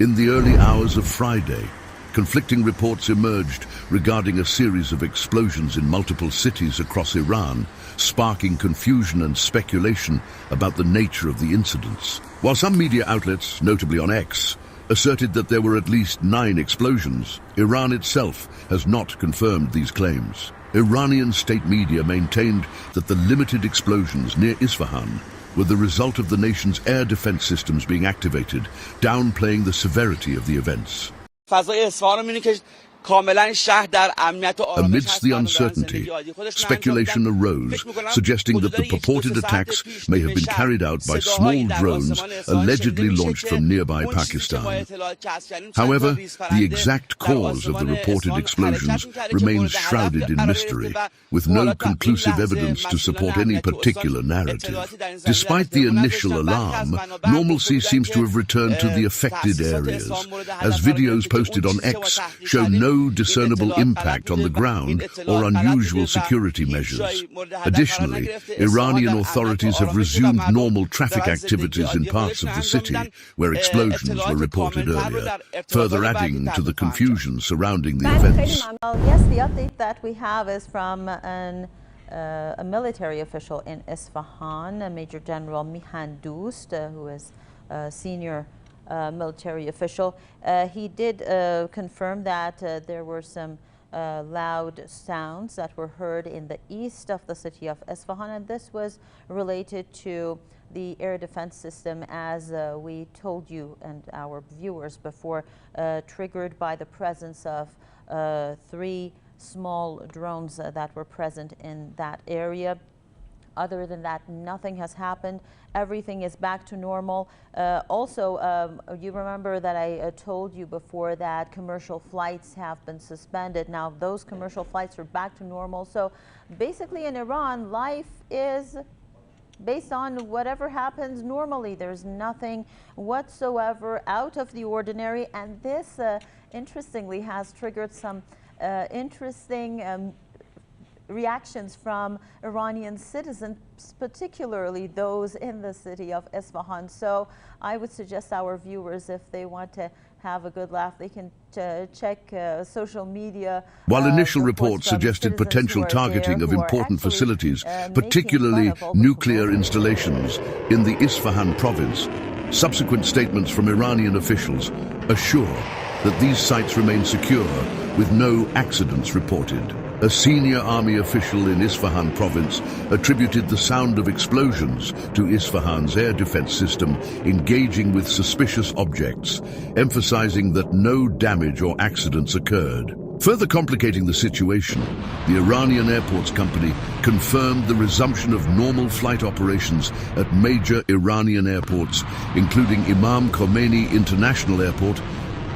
In the early hours of Friday, conflicting reports emerged regarding a series of explosions in multiple cities across Iran, sparking confusion and speculation about the nature of the incidents. While some media outlets, notably on X, asserted that there were at least 9 explosions, Iran itself has not confirmed these claims. Iranian state media maintained that the limited explosions near Isfahan were the result of the nation's air defense systems being activated, downplaying the severity of the events. Amidst the uncertainty, speculation arose, suggesting that the purported attacks may have been carried out by small drones allegedly launched from nearby Pakistan. However, the exact cause of the reported explosions remains shrouded in mystery, with no conclusive evidence to support any particular narrative. Despite the initial alarm, normalcy seems to have returned to the affected areas, as videos posted on X show no discernible impact on the ground or unusual security measures. Additionally, Iranian authorities have resumed normal traffic activities in parts of the city where explosions were reported earlier, further adding to the confusion surrounding the events. Yes, the update that we have is from a military official in Isfahan, Major General Mihan Dost, who is a senior military official. He did confirm that there were some loud sounds that were heard in the east of the city of Isfahan, and this was related to the air defense system, as we told you and our viewers before, triggered by the presence of 3 small drones that were present in that area. Other than that, nothing has happened. Everything is back to normal. Also, you remember that I told you before that commercial flights have been suspended. Now, those commercial flights are back to normal. So basically in Iran, life is based on whatever happens normally. There's nothing whatsoever out of the ordinary. And this, interestingly, has triggered some interesting reactions from Iranian citizens, particularly those in the city of Isfahan. So I would suggest our viewers, if they want to have a good laugh, they can check social media. While initial reports suggested potential targeting of important facilities, particularly nuclear installations in the Isfahan province, subsequent statements from Iranian officials assure that these sites remain secure with no accidents reported. A senior army official in Isfahan province attributed the sound of explosions to Isfahan's air defense system engaging with suspicious objects, emphasizing that no damage or accidents occurred. Further complicating the situation, the Iranian Airports Company confirmed the resumption of normal flight operations at major Iranian airports, including Imam Khomeini International Airport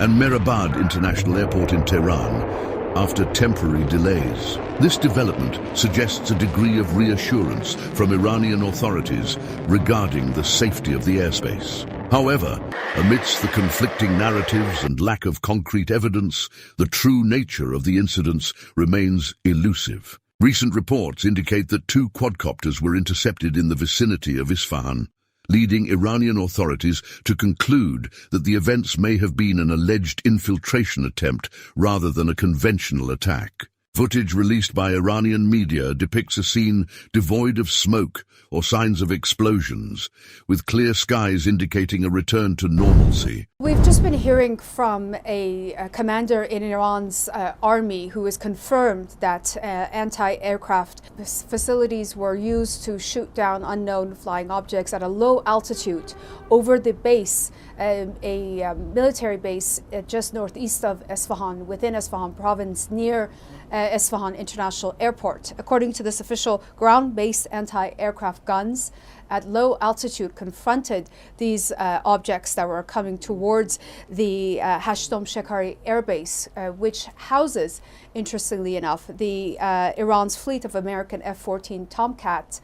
and Mehrabad International Airport in Tehran, after temporary delays. This development suggests a degree of reassurance from Iranian authorities regarding the safety of the airspace. However, amidst the conflicting narratives and lack of concrete evidence, the true nature of the incidents remains elusive. Recent reports indicate that 2 quadcopters were intercepted in the vicinity of Isfahan, leading Iranian authorities to conclude that the events may have been an alleged infiltration attempt rather than a conventional attack. Footage released by Iranian media depicts a scene devoid of smoke or signs of explosions, with clear skies indicating a return to normalcy. We've just been hearing from a commander in Iran's army who has confirmed that anti-aircraft facilities were used to shoot down unknown flying objects at a low altitude over the base, a military base just northeast of Isfahan, within Isfahan province, near Isfahan International Airport. According to this official, ground-based anti-aircraft guns at low altitude confronted these objects that were coming towards the Hashtom Shekari Air Base, which houses, interestingly enough, the Iran's fleet of American F-14 Tomcat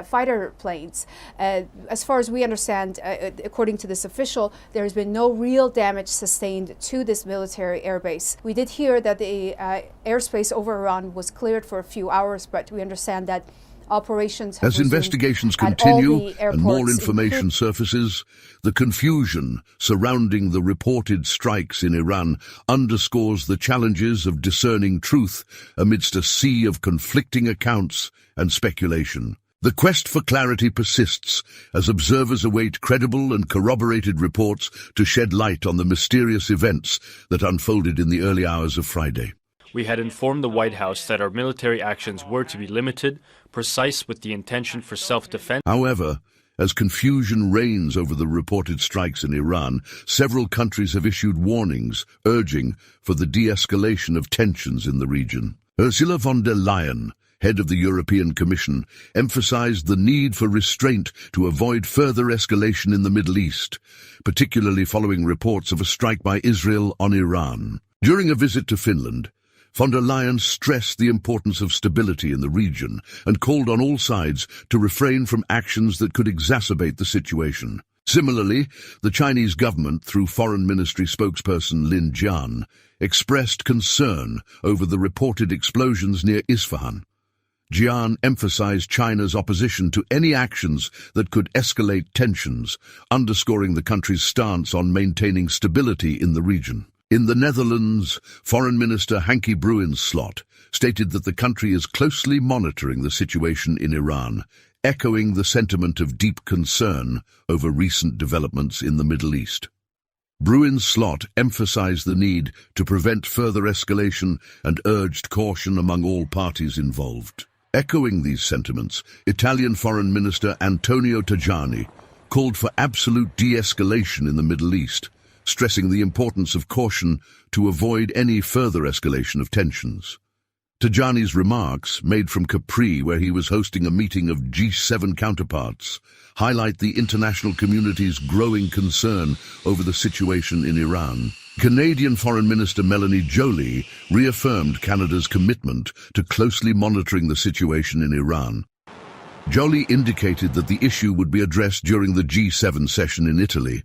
fighter planes. As far as we understand, according to this official, there has been no real damage sustained to this military airbase. We did hear that the airspace over Iran was cleared for a few hours, but we understand that Operations have As resumed investigations at all continue the and more airports, information surfaces, the confusion surrounding the reported strikes in Iran underscores the challenges of discerning truth amidst a sea of conflicting accounts and speculation. The quest for clarity persists as observers await credible and corroborated reports to shed light on the mysterious events that unfolded in the early hours of Friday. We had informed the White House that our military actions were to be limited, precise, with the intention for self-defense. However, as confusion reigns over the reported strikes in Iran, several countries have issued warnings urging for the de-escalation of tensions in the region. Ursula von der Leyen, head of the European Commission, emphasized the need for restraint to avoid further escalation in the Middle East, particularly following reports of a strike by Israel on Iran. During a visit to Finland, von der Leyen stressed the importance of stability in the region and called on all sides to refrain from actions that could exacerbate the situation. Similarly, the Chinese government, through Foreign Ministry spokesperson Lin Jian, expressed concern over the reported explosions near Isfahan. Jian emphasized China's opposition to any actions that could escalate tensions, underscoring the country's stance on maintaining stability in the region. In the Netherlands, Foreign Minister Hanke Bruins-Slot stated that the country is closely monitoring the situation in Iran, echoing the sentiment of deep concern over recent developments in the Middle East. Bruins-Slot emphasized the need to prevent further escalation and urged caution among all parties involved. Echoing these sentiments, Italian Foreign Minister Antonio Tajani called for absolute de-escalation in the Middle East, stressing the importance of caution to avoid any further escalation of tensions. Tajani's remarks, made from Capri, where he was hosting a meeting of G7 counterparts, highlight the international community's growing concern over the situation in Iran. Canadian Foreign Minister Melanie Joly reaffirmed Canada's commitment to closely monitoring the situation in Iran. Joly indicated that the issue would be addressed during the G7 session in Italy,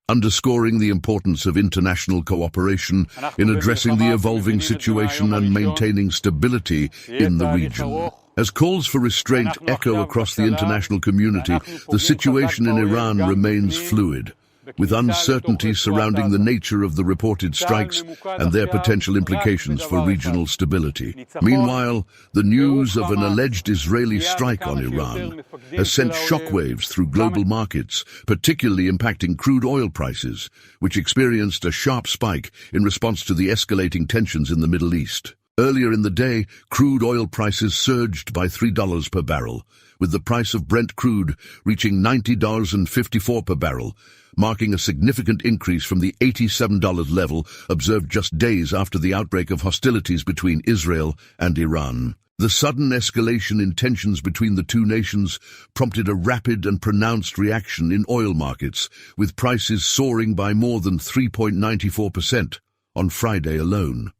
underscoring the importance of international cooperation in addressing the evolving situation and maintaining stability in the region. As calls for restraint echo across the international community, the situation in Iran remains fluid, with uncertainty surrounding the nature of the reported strikes and their potential implications for regional stability. Meanwhile, the news of an alleged Israeli strike on Iran has sent shockwaves through global markets, particularly impacting crude oil prices, which experienced a sharp spike in response to the escalating tensions in the Middle East. Earlier in the day, crude oil prices surged by $3 per barrel, with the price of Brent crude reaching $90.54 per barrel, marking a significant increase from the $87 level observed just days after the outbreak of hostilities between Israel and Iran. The sudden escalation in tensions between the two nations prompted a rapid and pronounced reaction in oil markets, with prices soaring by more than 3.94% on Friday alone.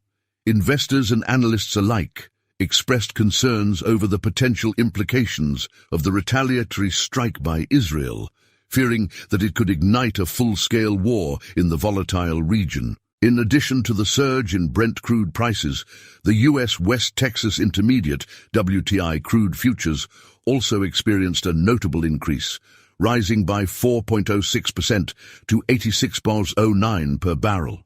Investors and analysts alike expressed concerns over the potential implications of the retaliatory strike by Israel, fearing that it could ignite a full-scale war in the volatile region. In addition to the surge in Brent crude prices, the U.S. West Texas Intermediate WTI crude futures also experienced a notable increase, rising by 4.06% to $86.09 per barrel.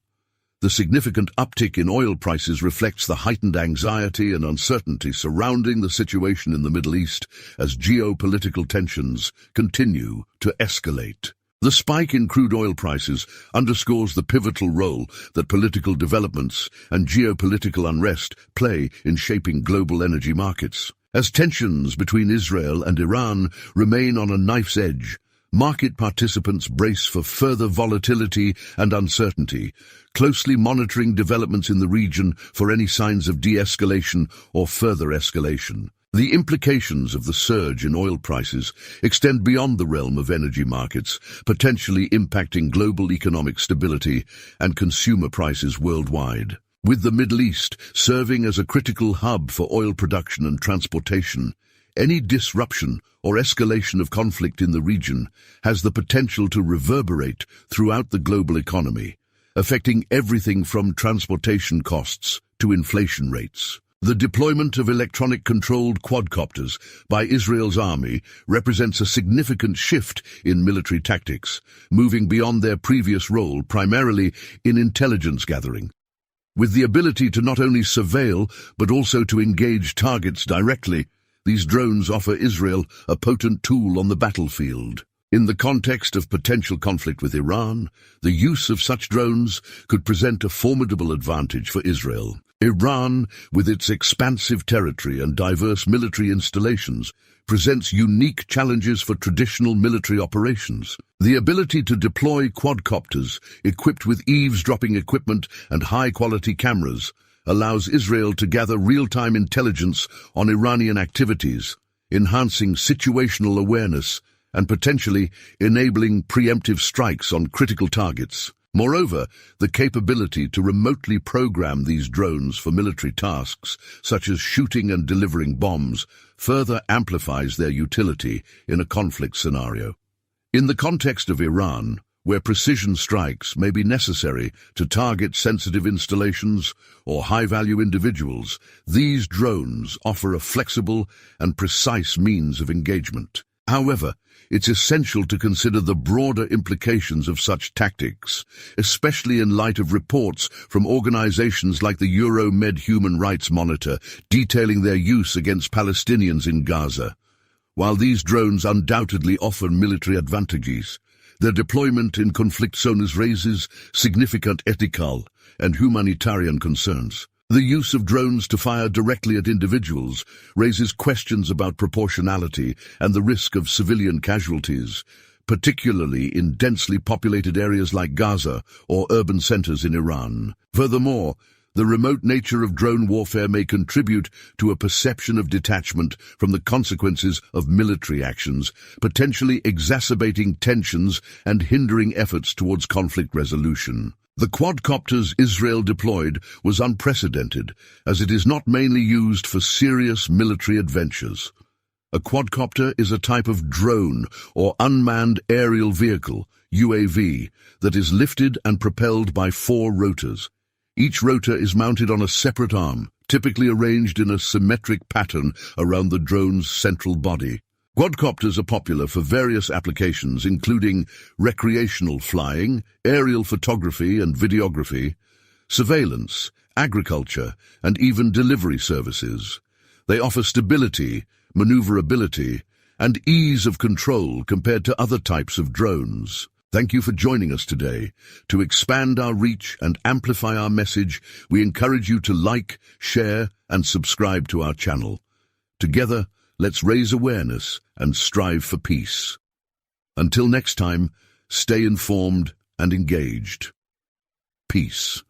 The significant uptick in oil prices reflects the heightened anxiety and uncertainty surrounding the situation in the Middle East as geopolitical tensions continue to escalate. The spike in crude oil prices underscores the pivotal role that political developments and geopolitical unrest play in shaping global energy markets. As tensions between Israel and Iran remain on a knife's edge, market participants brace for further volatility and uncertainty, closely monitoring developments in the region for any signs of de-escalation or further escalation. The implications of the surge in oil prices extend beyond the realm of energy markets, potentially impacting global economic stability and consumer prices worldwide. With the Middle East serving as a critical hub for oil production and transportation, any disruption or escalation of conflict in the region has the potential to reverberate throughout the global economy, affecting everything from transportation costs to inflation rates. The deployment of electronic-controlled quadcopters by Israel's army represents a significant shift in military tactics, moving beyond their previous role primarily in intelligence gathering. With the ability to not only surveil but also to engage targets directly, these drones offer Israel a potent tool on the battlefield. In the context of potential conflict with Iran, the use of such drones could present a formidable advantage for Israel. Iran, with its expansive territory and diverse military installations, presents unique challenges for traditional military operations. The ability to deploy quadcopters equipped with eavesdropping equipment and high-quality cameras allows Israel to gather real-time intelligence on Iranian activities, enhancing situational awareness and potentially enabling preemptive strikes on critical targets. Moreover, the capability to remotely program these drones for military tasks, such as shooting and delivering bombs, further amplifies their utility in a conflict scenario. In the context of Iran, where precision strikes may be necessary to target sensitive installations or high-value individuals, these drones offer a flexible and precise means of engagement. However, it's essential to consider the broader implications of such tactics, especially in light of reports from organizations like the Euromed Human Rights Monitor detailing their use against Palestinians in Gaza. While these drones undoubtedly offer military advantages, their deployment in conflict zones raises significant ethical and humanitarian concerns. The use of drones to fire directly at individuals raises questions about proportionality and the risk of civilian casualties, particularly in densely populated areas like Gaza or urban centers in Iran. Furthermore, the remote nature of drone warfare may contribute to a perception of detachment from the consequences of military actions, potentially exacerbating tensions and hindering efforts towards conflict resolution. The quadcopters Israel deployed was unprecedented, as it is not mainly used for serious military adventures. A quadcopter is a type of drone or unmanned aerial vehicle, UAV, that is lifted and propelled by 4 rotors. Each rotor is mounted on a separate arm, typically arranged in a symmetric pattern around the drone's central body. Quadcopters are popular for various applications, including recreational flying, aerial photography and videography, surveillance, agriculture, and even delivery services. They offer stability, maneuverability, and ease of control compared to other types of drones. Thank you for joining us today. To expand our reach and amplify our message, we encourage you to like, share, and subscribe to our channel. Together, let's raise awareness and strive for peace. Until next time, stay informed and engaged. Peace.